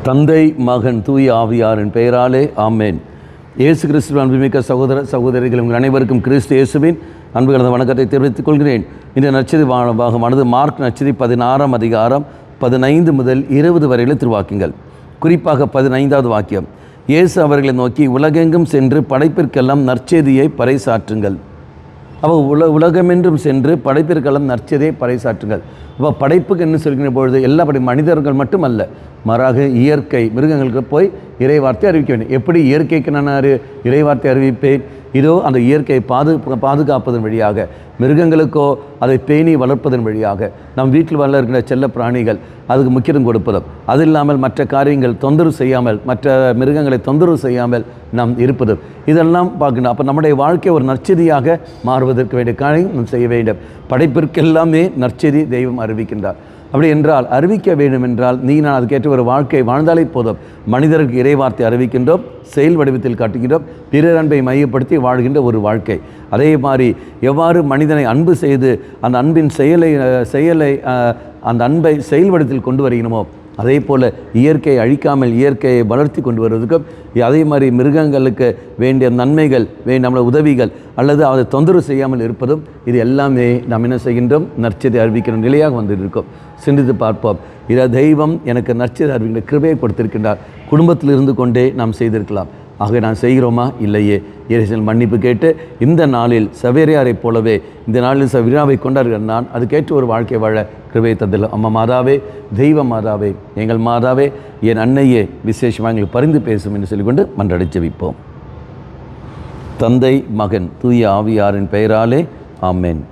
தந்தை, மகன், தூய ஆவியாரின் பெயராலே ஆமேன். இயேசு கிறிஸ்துவின் அன்புமிக்க சகோதர சகோதரிகள் உங்கள் அனைவருக்கும் கிறிஸ்து இயேசுவின் அன்பு கலந்த வணக்கத்தை தெரிவித்துக் கொள்கிறேன். இந்த நற்செய்தி பாகமானது மார்க் நற்செய்தி 16ஆம் அதிகாரம் 15 முதல் 20 வரையில திருவாக்கியங்கள். குறிப்பாக 15வது வாக்கியம், இயேசு அவர்களை நோக்கி, உலகெங்கும் சென்று படைப்பிற்கெல்லாம் நற்செய்தியை பறைசாற்றுங்கள். அப்போ உலகமென்றும் சென்று படைப்பிற்கெல்லாம் நற்செய்தியை பறைசாற்றுங்கள். அப்போ படைப்புக்கு என்ன சொல்கிற பொழுது எல்லா மனிதர்கள் மட்டுமல்ல, மாறாக இயற்கை மிருகங்களுக்கு போய் இறைவார்த்தை அறிவிக்க வேண்டும். எப்படி இயற்கைக்கு நான் இறைவார்த்தை அறிவிப்பேன்? இதோ அந்த இயற்கையை பாதுகாப்பதன் வழியாக, மிருகங்களுக்கோ அதை பேணி வளர்ப்பதன் வழியாக, நம் வீட்டில் வளர்கிற செல்ல பிராணிகள் அதுக்கு முக்கியத்துவம் கொடுப்பதும், அது இல்லாமல் மற்ற காரியங்கள் தொந்தரவு செய்யாமல், மற்ற மிருகங்களை தொந்தரவு செய்யாமல் நாம் இருப்பதும், இதெல்லாம் பார்க்கணும். அப்போ நம்முடைய வாழ்க்கை ஒரு நற்செய்தியாக மாறுவதற்கு வேண்டிய காரியம் நாம் செய்ய வேண்டும். படைப்பிற்கெல்லாமே நற்செய்தி தெய்வம் அறிவிக்கின்றார். அப்படி என்றால் அறிவிக்க வேண்டும் என்றால் நான் அதுக்கேற்ற ஒரு வாழ்க்கை வாழ்ந்தாலே போதும். மனிதருக்கு இறைவார்த்தை அறிவிக்கின்றோம், செயல் வடிவத்தில் காட்டுகின்றோம், பிறர் அன்பை மையப்படுத்தி வாழ்கின்ற ஒரு வாழ்க்கை. அதே மாதிரி எவ்வாறு மனிதனை அன்பு செய்து அந்த அன்பின் செயலை அந்த அன்பை செயல் வடிவத்தில் கொண்டு வருகிறோமோ, அதே போல் இயற்கையை அழிக்காமல் இயற்கையை வளர்த்தி கொண்டு வருவதற்கும், அதே மாதிரி மிருகங்களுக்கு வேண்டிய நன்மைகள் நம்மளை உதவிகள் அல்லது அதை தொந்தரவு செய்யாமல் இருப்பதும், இது எல்லாமே நாம் என்ன செய்கின்றோம்? நற்செய்தி அறிவிக்கிற நிலையாக வந்திருக்கோம். சிந்தித்து பார்ப்போம். இதை தெய்வம் எனக்கு நற்செய்தி அறிவிக்கிற கிருபையை கொடுத்திருக்கின்றார். குடும்பத்தில் இருந்து கொண்டே நாம் செய்திருக்கலாம். ஆக நான் செய்கிறோமா? இல்லையே. இறைவனிடம் மன்னிப்பு கேட்டு இந்த நாளில் சவேரியாரை போலவே இந்த நாளில் விழாவை கொண்டாடுகிற நான் அதுக்கேற்ற ஒரு வாழ்க்கை வாழ கிருபை தந்தில். அம்மா மாதாவே, தெய்வ மாதாவே, எங்கள் மாதாவே, என் அன்னையே, விசேஷமாக எங்களுக்கு பரிந்து பேசும் என்று சொல்லிக்கொண்டு மன்றடை ஜெபிப்போம். தந்தை, மகன், தூய ஆவியாரின் பெயராலே ஆமேன்.